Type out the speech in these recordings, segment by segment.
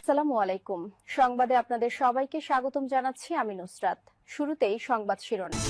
আসসালামু আলাইকুম। সংবাদে আপনাদের সবাইকে স্বাগতম জানাচ্ছি আমি নুসরাত। শুরুতেই সংবাদ শিরোনাম।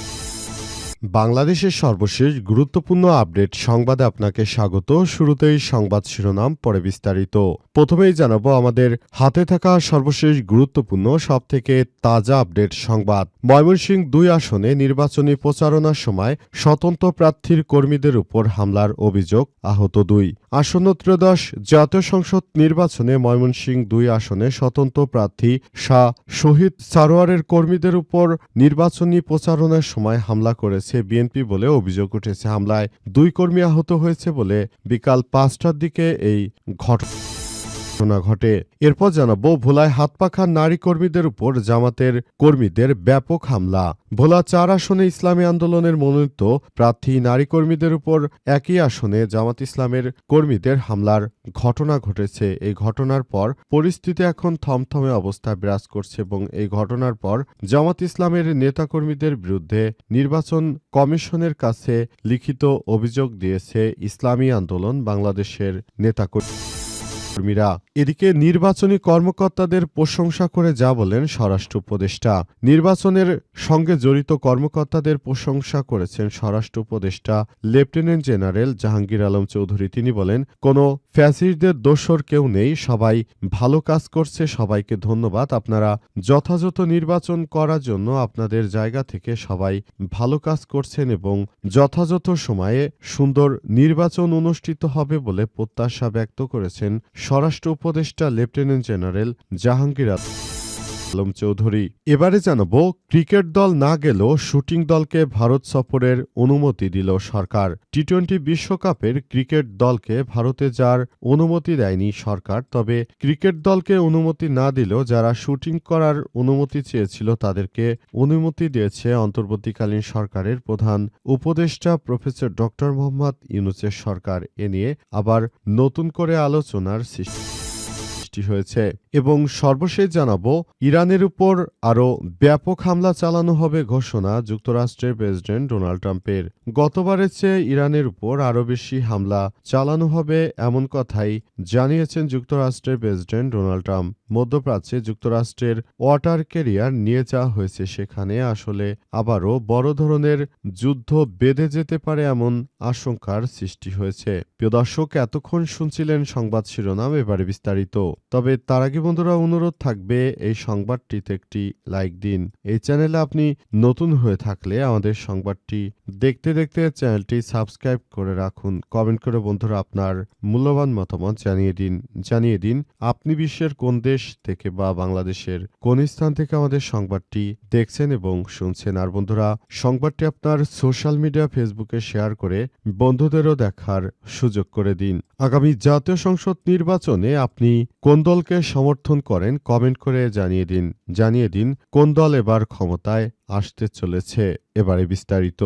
বাংলাদেশের সর্বশেষ গুরুত্বপূর্ণ আপডেট সংবাদে আপনাকে স্বাগত। শুরুতেই সংবাদ শিরোনাম, পরে বিস্তারিত। প্রথমেই জানাবো আমাদের হাতে থাকা সর্বশেষ গুরুত্বপূর্ণ সবথেকে তাজা আপডেট সংবাদ। ময়মনসিংহ ২ আসনে নির্বাচনী প্রচারণার সময় স্বতন্ত্র প্রার্থীর কর্মীদের উপর হামলার অভিযোগ, আহত ২। আসন্ন ত্রয়োদশ জাতীয় সংসদ নির্বাচনে ময়মনসিংহ ২ আসনে স্বতন্ত্র প্রার্থী শাহ শহীদ সারোয়ারের কর্মীদের উপর নির্বাচনী প্রচারণার সময় হামলা করেছে বিএনপি বলে অভিযোগ উঠেছে। হামলায় ২ কর্মী আহত হয়েছে বলে বিকাল ৫টার দিকে এই ঘটনা ঘটে। এরপর জানাবো ভোলায় হাতপাখা নারী কর্মীদের উপর জামাতের কর্মীদের ব্যাপক হামলা। ভোলা ৪ আসনে ইসলামী আন্দোলনের মনোনীত প্রার্থী নারী কর্মীদের উপর একই আসনে জামাত ইসলামের কর্মীদের হামলার ঘটনা ঘটেছে। এই ঘটনার পর পরিস্থিতি এখন থমথমে অবস্থা বিরাজ করছে এবং এই ঘটনার পর জামাত ইসলামের নেতাকর্মীদের বিরুদ্ধে নির্বাচন কমিশনের কাছে লিখিত অভিযোগ দিয়েছে ইসলামী আন্দোলন বাংলাদেশের নেতাকর্মীরা। এদিকে নির্বাচনী কর্মকর্তাদের প্রশংসা করে যা বলেন স্বরাষ্ট্র উপদেষ্টা। নির্বাচনের সঙ্গে জড়িত কর্মকর্তাদের প্রশংসা করেছেন স্বরাষ্ট্র উপদেষ্টা লেফটেন্যান্ট জেনারেল জাহাঙ্গীর আলম চৌধুরী। তিনি বলেন, কোনো ফ্যাসিস্টদের দোসর কেউ নেই, সবাই ভালো কাজ করছে, সবাইকে ধন্যবাদ। আপনারা যথাযথ নির্বাচন করার জন্য আপনাদের জায়গা থেকে সবাই ভালো কাজ করছেন এবং যথাযথ সময়ে সুন্দর নির্বাচন অনুষ্ঠিত হবে বলে প্রত্যাশা ব্যক্ত করেছেন স্বরাষ্ট্র উপদেষ্টা লেফটেন্যান্ট জেনারেল জাহাঙ্গীর আলম চৌধুরী। এবারে জানাবো ক্রিকেট দল না গেলেও শুটিং দলকে ভারত সফরের অনুমতি দিল সরকার। টি-20 বিশ্বকাপের ক্রিকেট দলকে ভারতে যাওয়ার অনুমতি দেয়নি সরকার। তবে ক্রিকেট দলকে অনুমতি না দিলেও যারা শুটিং করার অনুমতি চেয়েছিল তাদেরকে অনুমতি দিয়েছে অন্তর্বর্তীকালীন সরকারের প্রধান উপদেষ্টা প্রফেসর ড মোহাম্মদ ইউনূসের সরকার। এ নিয়ে আবার নতুন করে আলোচনার সৃষ্টি হয়েছে। এবং সর্বশেষ জানাবো ইরানের উপর আরও ব্যাপক হামলা চালানো হবে ঘোষণা যুক্তরাষ্ট্রের প্রেসিডেন্ট ডোনাল্ড ট্রাম্পের। গতবারের চেয়ে ইরানের উপর আরও বেশি হামলা চালানো হবে এমন কথাই জানিয়েছেন যুক্তরাষ্ট্রের প্রেসিডেন্ট ডোনাল্ড ট্রাম্প। মধ্যপ্রাচ্যে যুক্তরাষ্ট্রের ওয়াটার ক্যারিয়ার নিয়ে যাওয়া হয়েছে, সেখানে আসলে আবারও বড় ধরনের যুদ্ধ বেঁধে যেতে পারে এমন আশঙ্কার সৃষ্টি হয়েছে। প্রিয় দর্শক, এতক্ষণ শুনছিলেন সংবাদ শিরোনাম, এবারে বিস্তারিত। তবে তার আগে বন্ধুরা অনুরোধ থাকবে এই সংবাদটিতে একটি লাইক দিন। এই চ্যানেলে আপনি নতুন হয়ে থাকলে আমাদের সংবাদটি দেখতে দেখতে চ্যানেলটি সাবস্ক্রাইব করে রাখুন। কমেন্ট করে বন্ধুরা আপনার মূল্যবান মতামত জানিয়ে দিন আপনি বিশ্বের কোন দেশ থেকে বা বাংলাদেশের কোন স্থান থেকে আমাদের সংবাদটি দেখছেন এবং শুনছেন। আর বন্ধুরা সংবাদটি আপনার সোশ্যাল মিডিয়া ফেসবুকে শেয়ার করে বন্ধুদেরও দেখার সুযোগ করে দিন। আগামী জাতীয় সংসদ নির্বাচনে আপনি কোন দলকে সমর্থন করেন কমেন্ট করে জানিয়ে দিন কোন দল এবার ক্ষমতায় আসতে চলেছে। এবারে বিস্তারিত।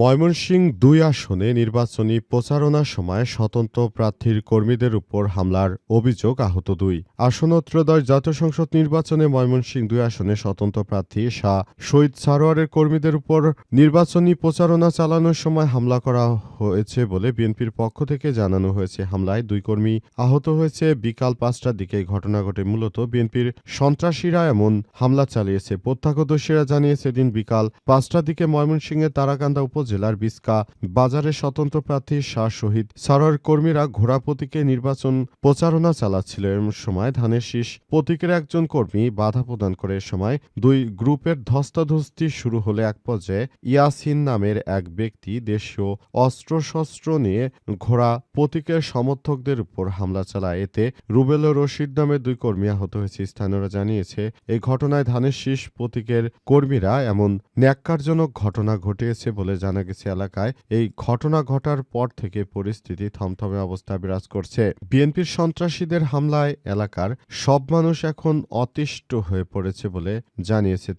ময়মনসিংহ ২ আসনে নির্বাচনী প্রচারণার সময় স্বতন্ত্র প্রার্থীর কর্মীদের উপর হামলার অভিযোগ, আহত ২। আসন্ন ত্রয়োদশ জাতীয় সংসদ নির্বাচনে ময়মনসিংহ ২ আসনে স্বতন্ত্র প্রার্থী শাহ শহীদ সারোয়ারের কর্মীদের উপর নির্বাচনী প্রচারণা চালানোর সময় হামলা করা হয়েছে বলে বিএনপির পক্ষ থেকে জানানো হয়েছে। হামলায় ২ কর্মী আহত হয়েছে। বিকাল ৫টার দিকে এই ঘটনা ঘটে। মূলত বিএনপির সন্ত্রাসীরা এমন হামলা চালিয়েছে। প্রত্যক্ষদর্শীরা জানিয়েছে দিন বিকাল ৫টার দিকে ময়মনসিংহের তারাকান্দা উপজেলার বিসকা বাজারে স্বতন্ত্র প্রার্থী শাহ শহীদ সারোয়ার কর্মীরা ঘোড়া প্রতীকে নির্বাচন প্রচারণা চালাচ্ছিল। এর সময় ধানের শীষ প্রতীকের একজন কর্মী বাধা প্রদান করে। এ সময় ২ গ্রুপের ধস্তাধস্তি শুরু হলে এক পর্যায়ে ইয়াসিন নামের এক ব্যক্তি দেশীয় অস্ত্রশস্ত্র নিয়ে ঘোড়া প্রতীকের সমর্থকদের উপর হামলা চালায়। এতে রুবেল ও রশিদ নামের ২ কর্মী আহত হয়েছে। স্থানীয়রা জানিয়েছে এই ঘটনায় ধানের শীষ প্রতীকের কর্মীরা এমন ন্যাক্কারজনক ঘটনা ঘটিয়েছে বলে জানা গেছে। এলাকায় এই ঘটনা ঘটার পর থেকে পরিস্থিতি থমথমে অবস্থা বিরাজ করছে। বিএনপির সন্ত্রাসীদের হামলায় এলাকার সব মানুষ এখন অতিষ্ঠ হয়ে পড়েছে বলে জানিয়েছে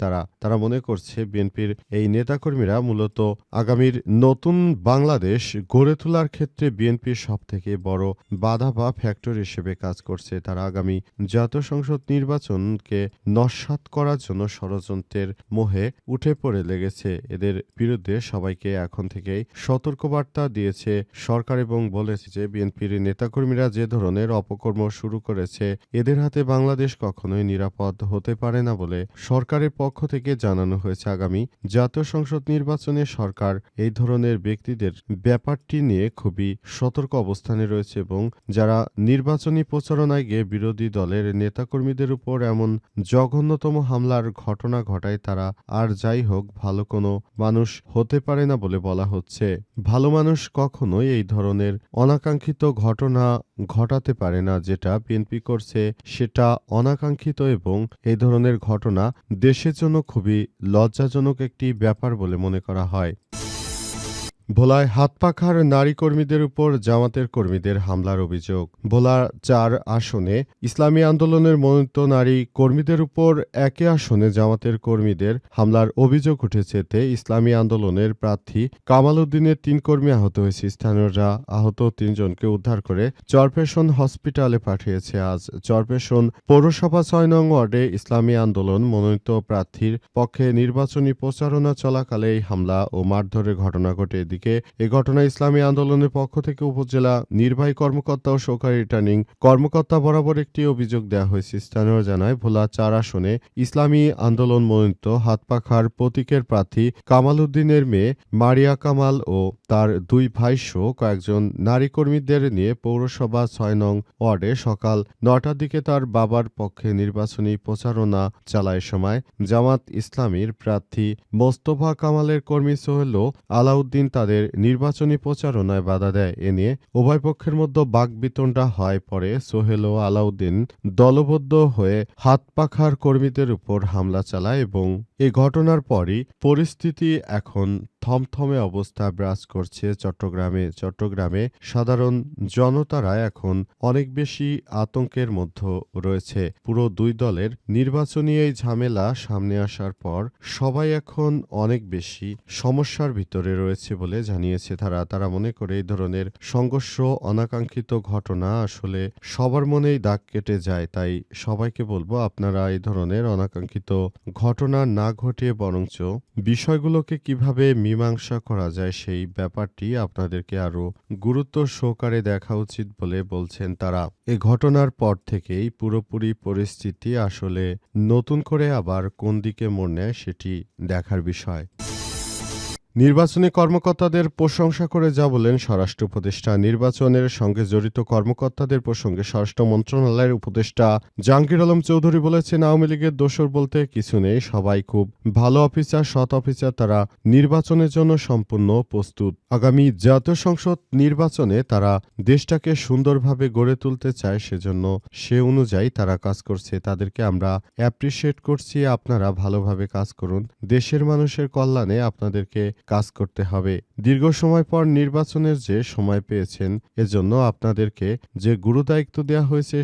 তারা মনে করছে বিএনপির এই নেতাকর্মীরা মূলত আগামীর নতুন বাংলাদেশ গড়ে তোলার ক্ষেত্রে বিএনপির সবথেকে বড় বাধা বা ফ্যাক্টর হিসেবে কাজ করছে। তারা আগামী জাতীয় সংসদ নির্বাচনকে নস্যাৎ করার জন্য ষড়যন্ত্রের মোহে উঠে পড়ে লেগেছে। এদের বিরুদ্ধে সবাইকে সবাইকে এখন থেকেই সতর্কবার্তা দিয়েছে সরকার এবং বলেছে যে বিএনপির নেতাকর্মীরা যে ধরনের অপকর্ম শুরু করেছে এদের হাতে বাংলাদেশ কখনোই নিরাপদ হতে পারে না বলে সরকারের পক্ষ থেকে জানানো হয়েছে। আগামী জাতীয় সংসদ নির্বাচনে সরকার এই ধরনের ব্যক্তিদের ব্যাপারটি নিয়ে খুবই সতর্ক অবস্থানে রয়েছে এবং যারা নির্বাচনী প্রচারণায় গিয়ে বিরোধী দলের নেতাকর্মীদের উপর এমন জঘন্যতম হামলার ঘটনা ঘটায় তারা আর যাই হোক ভালো কোনো মানুষ হতে পারে না বলে বলা হচ্ছে। ভালো মানুষ কখনোই এই ধরনের অনাকাঙ্ক্ষিত ঘটনা ঘটাতে পারে না। যেটা বিএনপি করছে সেটা অনাকাঙ্ক্ষিত এবং এই ধরনের ঘটনা দেশের জন্য খুবই লজ্জাজনক একটি ব্যাপার বলে মনে করা হয়। ভোলায় হাতপাখার নারী কর্মীদের উপর জামাতের কর্মীদের হামলার অভিযোগ। ভোলা ৪ আসনে ইসলামী আন্দোলনের মনোনীত নারী কর্মীদের উপর একই আসনে জামাতের কর্মীদের হামলার অভিযোগ উঠেছে। এতে ইসলামী আন্দোলনের প্রার্থী কামাল উদ্দিনের ৩ কর্মী আহত হয়েছে। স্থানীয়রা আহত ৩ জনকে উদ্ধার করে চরপেশন হসপিটালে পাঠিয়েছে। আজ চরপেশন পৌরসভা ৬ নং ওয়ার্ডে ইসলামী আন্দোলন মনোনীত প্রার্থীর পক্ষে নির্বাচনী প্রচারণা চলাকালে এই হামলা ও মারধরের ঘটনা ঘটে। এ ঘটনায় ইসলামী আন্দোলনের পক্ষ থেকে উপজেলা নির্বাহী কর্মকর্তা ও সহকারী রিটার্নিং কর্মকর্তা বরাবর একটি অভিযোগ দেওয়া হয়েছে। স্থানীয় জানায় ভোলা ৪ আসনে ইসলামী আন্দোলন মনোনীত হাতপাখার প্রতীকের প্রার্থী কামাল উদ্দিনের মেয়ে মারিয়া কামাল ও তার ২ ভাইসহ কয়েকজন নারী কর্মীদের নিয়ে পৌরসভা ৬ নং ওয়ার্ডে সকাল ৯টার দিকে তার বাবার পক্ষে নির্বাচনী প্রচারণা চালায়। সময় জামাত ইসলামীর প্রার্থী মোস্তফা কামালের কর্মী সোহেল আলাউদ্দিন তাদের নির্বাচনী প্রচারণায় বাধা দেয়। এ নিয়ে উভয় পক্ষের মধ্যে বাকবিতণ্ডা হয়। পরে সোহেল ও আলাউদ্দিন দলবদ্ধ হয়ে হাতপাখার কর্মীদের উপর হামলা চালায় এবং এ ঘটনার পরই পরিস্থিতি এখন থমথমে অবস্থা বিরাজ করছে চট্টগ্রামে সাধারণ জনতারা এখন অনেক বেশি আতঙ্কের মধ্যে রয়েছে। পুরো ২ দলের নির্বাচনী এই ঝামেলা সামনে আসার পর সবাই এখন অনেক বেশি সমস্যার ভিতরে রয়েছে বলে জানিয়েছে তারা মনে করে এই ধরনের সংঘর্ষ অনাকাঙ্ক্ষিত ঘটনা আসলে সবার মনেই দাগ কেটে যায়। তাই সবাইকে বলবো আপনারা এই ধরনের অনাকাঙ্ক্ষিত ঘটনা না ঘটিয়ে বরঞ্চ বিষয়গুলোকে কিভাবে মীমাংসা করা যায় সেই ব্যাপারটি আপনাদেরকে আরো গুরুত্ব সহকারে দেখা উচিত বলে বলছেন তারা। এ ঘটনার পর থেকেই পুরোপুরি পরিস্থিতি আসলে নতুন করে আবার কোন দিকে মোড় নেয় সেটি দেখার বিষয়। নির্বাচনী কর্মকর্তাদের প্রশংসা করে যা বলেন স্বরাষ্ট্র উপদেষ্টা। নির্বাচনের সঙ্গে জড়িত কর্মকর্তাদের প্রসঙ্গে স্বরাষ্ট্র মন্ত্রণালয়ের উপদেষ্টা জাহাঙ্গীর আলম চৌধুরী বলেছেন, আওয়ামী লীগের দোসর বলতে কিছু নেই, সবাই খুব ভালো অফিসার, সৎ অফিসার, তারা নির্বাচনের জন্য সম্পূর্ণ প্রস্তুত। আগামী জাতীয় সংসদ নির্বাচনে তারা দেশটাকে সুন্দরভাবে গড়ে তুলতে চায়, সেজন্য সে অনুযায়ী তারা কাজ করছে। তাদেরকে আমরা অ্যাপ্রিসিয়েট করছি। আপনারা ভালোভাবে কাজ করুন, দেশের মানুষের কল্যাণে আপনাদেরকে কাজ করতে হবে। দীর্ঘ সময় পর নির্বাচনের যে সময় পেয়েছেন, এজন্য আপনাদেরকে যে গুরুদায়িত্ব দেওয়া হয়েছে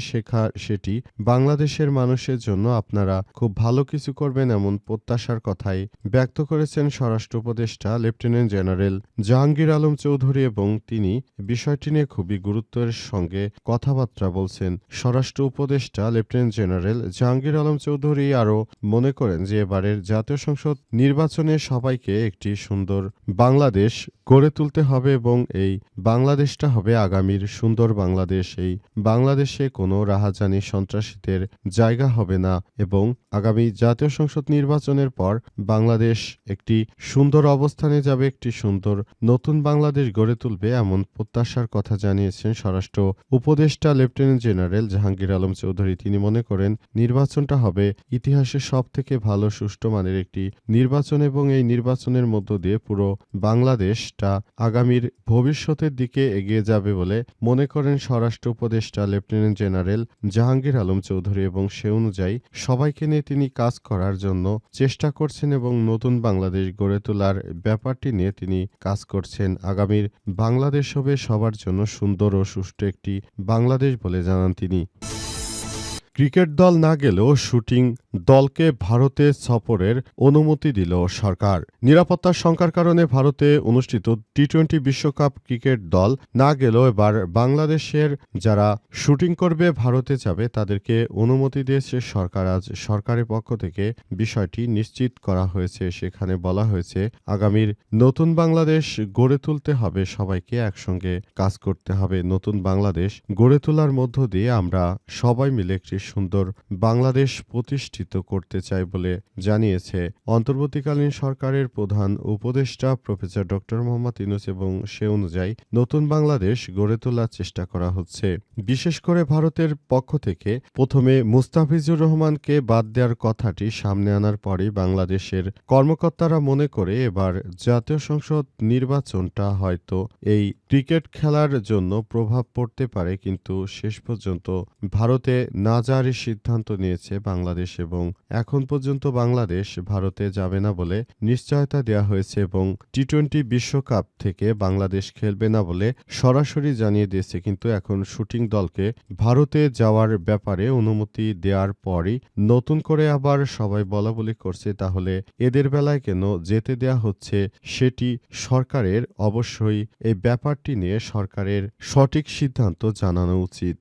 সেটি বাংলাদেশের মানুষের জন্য আপনারা খুব ভালো কিছু করবেন, এমন প্রত্যাশার কথাই ব্যক্ত করেছেন স্বরাষ্ট্র উপদেষ্টা লেফটেন্যান্ট জেনারেল জাহাঙ্গীর আলম চৌধুরী এবং তিনি বিষয়টি নিয়ে খুবই গুরুত্বের সঙ্গে কথাবার্তা বলছেন। স্বরাষ্ট্র উপদেষ্টা লেফটেন্যান্ট জেনারেল জাহাঙ্গীর আলম চৌধুরী আরও মনে করেন যে এবারের জাতীয় সংসদ নির্বাচনে সবাইকে একটি সুন্দর বাংলাদেশ গড়ে তুলতে হবে এবং এই বাংলাদেশটা হবে আগামীর সুন্দর বাংলাদেশ। এই বাংলাদেশে কোনো রাহাজানি সন্ত্রাসীদের জায়গা হবে না এবং আগামী জাতীয় সংসদ নির্বাচনের পর বাংলাদেশ একটি সুন্দর অবস্থানে যাবে, একটি সুন্দর নতুন বাংলাদেশ গড়ে তুলবে, এমন প্রত্যাশার কথা জানিয়েছেন স্বরাষ্ট্র উপদেষ্টা লেফটেন্যান্ট জেনারেল জাহাঙ্গীর আলম চৌধুরী। তিনি মনে করেন নির্বাচনটা হবে ইতিহাসের সবথেকে ভালো সুষ্ঠু মানের একটি নির্বাচন এবং এই নির্বাচনের মধ্য দিয়ে পুরো বাংলাদেশটা আগামীর ভবিষ্যতের দিকে এগিয়ে যাবে বলে মনে করেন স্বরাষ্ট্র উপদেষ্টা লেফটেন্যান্ট জেনারেল জাহাঙ্গীর আলম চৌধুরী এবং সে অনুযায়ী সবাইকে নিয়ে তিনি কাজ করার জন্য চেষ্টা করছেন এবং নতুন বাংলাদেশ গড়ে তোলার ব্যাপারটি নিয়ে তিনি কাজ করছেন। আগামীর বাংলাদেশ হবে সবার জন্য সুন্দর ও সুষ্ঠু একটি বাংলাদেশ বলে জানান তিনি। ক্রিকেট দল না গেলেও শুটিং দলকে ভারতে সফরের অনুমতি দিল সরকার। নিরাপত্তার শঙ্কার কারণে ভারতে অনুষ্ঠিত টি-20 বিশ্বকাপ ক্রিকেট দল না গেলেও এবার বাংলাদেশের যারা শুটিং করবে ভারতে যাবে তাদেরকে অনুমতি দিয়েছে সরকার। আজ সরকারের পক্ষ থেকে বিষয়টি নিশ্চিত করা হয়েছে। সেখানে বলা হয়েছে আগামীর নতুন বাংলাদেশ গড়ে তুলতে হবে, সবাইকে একসঙ্গে কাজ করতে হবে। নতুন বাংলাদেশ গড়ে তোলার মধ্য দিয়ে আমরা সবাই মিলে একটি সুন্দর বাংলাদেশ প্রতিষ্ঠিত করতে চাই বলে জানিয়েছে অন্তর্বর্তীকালীন সরকারের প্রধান উপদেষ্টা প্রফেসর ডক্টর মোহাম্মদ ইউনূস, এবং সে অনুযায়ী নতুন বাংলাদেশ গড়ে তোলার চেষ্টা করা হচ্ছে। বিশেষ করে ভারতের পক্ষ থেকে প্রথমে মুস্তাফিজুর রহমানকে বাদ দেওয়ার কথাটি সামনে আনার পরই বাংলাদেশের কর্মকর্তারা মনে করে এবার জাতীয় সংসদ নির্বাচনটা হয়তো এই ক্রিকেট খেলার জন্য প্রভাব পড়তে পারে, কিন্তু শেষ পর্যন্ত ভারতে না যাওয়ারই সিদ্ধান্ত নিয়েছে বাংলাদেশ, এবং এখন পর্যন্ত বাংলাদেশ ভারতে যাবে না বলে নিশ্চয়তা দেওয়া হয়েছে, এবং টি-20 বিশ্বকাপ থেকে বাংলাদেশ খেলবে না বলে সরাসরি জানিয়ে দিয়েছে। কিন্তু এখন শুটিং দলকে ভারতে যাওয়ার ব্যাপারে অনুমতি দেওয়ার পরই নতুন করে আবার সবাই বলাবলি করছে, তাহলে এদের বেলায় কেন যেতে দেয়া হচ্ছে সেটি সরকারের অবশ্যই এই ব্যাপারটি নিয়ে সরকারের সঠিক সিদ্ধান্ত জানানো উচিত।